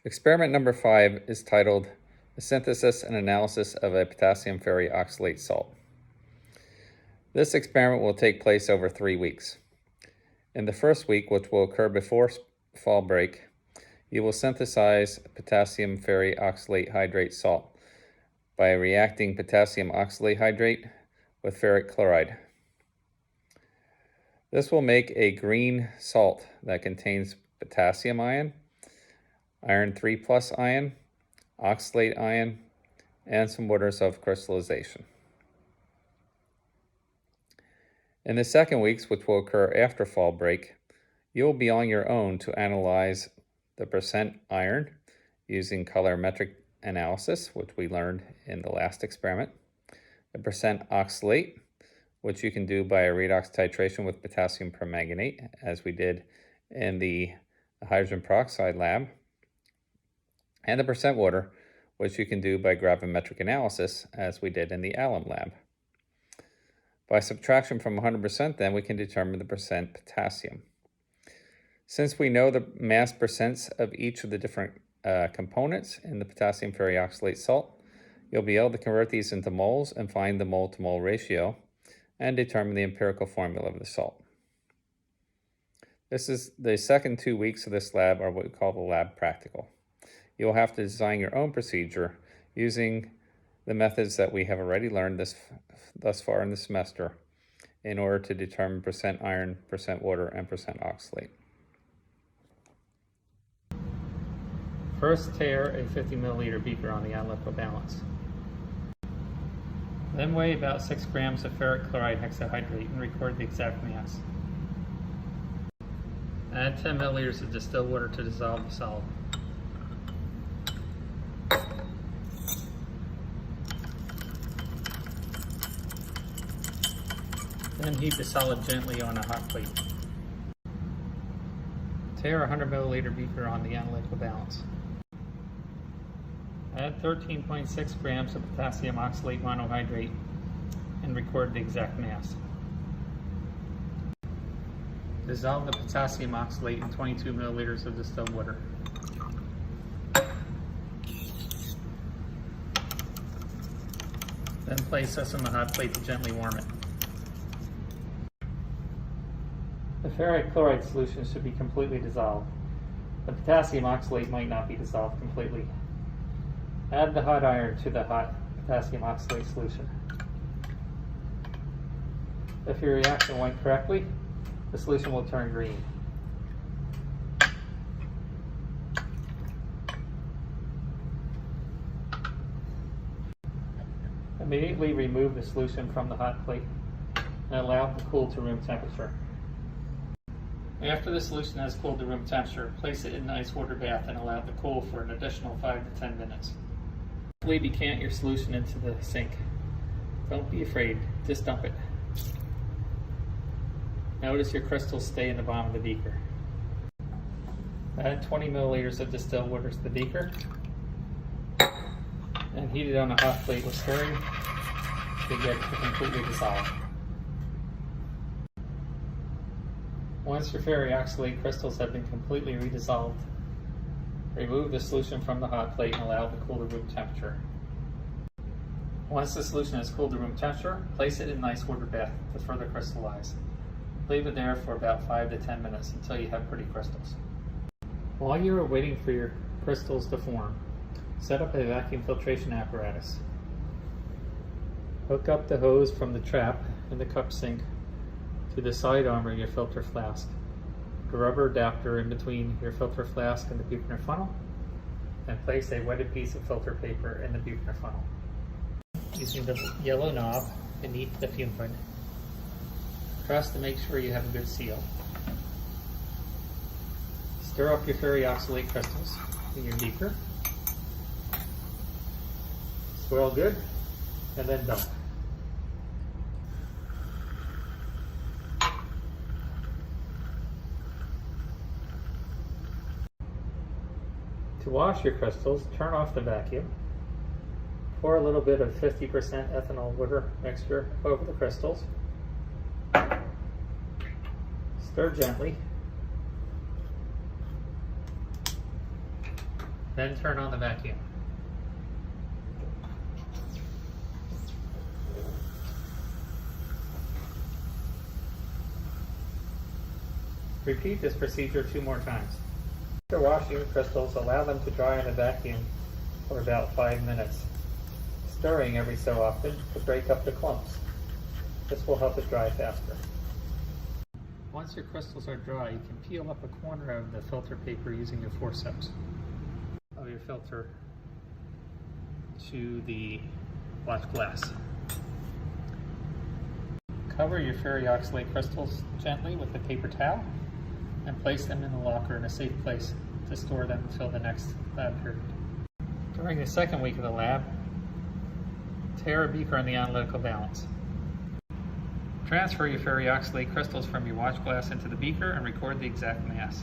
Experiment number 5 is titled The Synthesis and Analysis of a Potassium Ferrioxalate Salt. This experiment will take place over 3 weeks. In the first week, which will occur before fall break, you will synthesize potassium ferrioxalate hydrate salt by reacting potassium oxalate hydrate with ferric chloride. This will make a green salt that contains potassium ion, iron 3+ ion, oxalate ion, and some waters of crystallization. In the second weeks, which will occur after fall break, you'll be on your own to analyze the percent iron using colorimetric analysis, which we learned in the last experiment, the percent oxalate, which you can do by a redox titration with potassium permanganate, as we did in the hydrogen peroxide lab, and the percent water, which you can do by gravimetric analysis, as we did in the alum lab. By subtraction from 100%, then we can determine the percent potassium. Since we know the mass percents of each of the different components in the potassium ferrioxalate salt, you'll be able to convert these into moles and find the mole-to-mole ratio and determine the empirical formula of the salt. This is the second 2 weeks of this lab are what we call the lab practical. You'll have to design your own procedure using the methods that we have already learned thus far in the semester in order to determine percent iron, percent water, and percent oxalate. First, tare a 50 milliliter beaker on the analytical balance. Then weigh about 6 grams of ferric chloride hexahydrate and record the exact mass. Add 10 milliliters of distilled water to dissolve the solid. Then heat the solid gently on a hot plate. Tare a 100 milliliter beaker on the analytical balance. Add 13.6 grams of potassium oxalate monohydrate and record the exact mass. Dissolve the potassium oxalate in 22 milliliters of distilled water. Then place this on the hot plate to gently warm it. The ferric chloride solution should be completely dissolved. The potassium oxalate might not be dissolved completely. Add the hot iron to the hot potassium oxalate solution. If your reaction went correctly, the solution will turn green. Immediately remove the solution from the hot plate and allow it to cool to room temperature. After the solution has cooled to room temperature, place it in an ice water bath and allow it to cool for an additional 5 to 10 minutes. Carefully decant your solution into the sink. Don't be afraid, just dump it. Notice your crystals stay in the bottom of the beaker. Add 20 milliliters of distilled water to the beaker and heat it on a hot plate with stirring to get it to completely dissolve. Once your ferrioxalate crystals have been completely redissolved, remove the solution from the hot plate and allow it to cool to room temperature. Once the solution has cooled to room temperature, place it in an ice water bath to further crystallize. Leave it there for about 5 to 10 minutes until you have pretty crystals. While you are waiting for your crystals to form, set up a vacuum filtration apparatus. Hook up the hose from the trap in the cup sink to the side arm of your filter flask. The rubber adapter in between your filter flask and the Buchner funnel, and place a wetted piece of filter paper in the Buchner funnel. Using the yellow knob beneath the fume hood, press to make sure you have a good seal. Stir up your ferrioxalate crystals in your beaker. Swirl good, and then dump. To wash your crystals, turn off the vacuum. Pour a little bit of 50% ethanol water mixture over the crystals. Stir gently. Then turn on the vacuum. Repeat this procedure 2 more times. After washing the crystals, allow them to dry in a vacuum for about 5 minutes, stirring every so often to break up the clumps. This will help it dry faster. Once your crystals are dry, you can peel up a corner of the filter paper using your forceps of your filter to the watch glass. Cover your ferrioxalate crystals gently with a paper towel and place them in the locker in a safe place to store them until the next lab period. During the second week of the lab, tear a beaker on the analytical balance. Transfer your ferrioxalate crystals from your watch glass into the beaker and record the exact mass.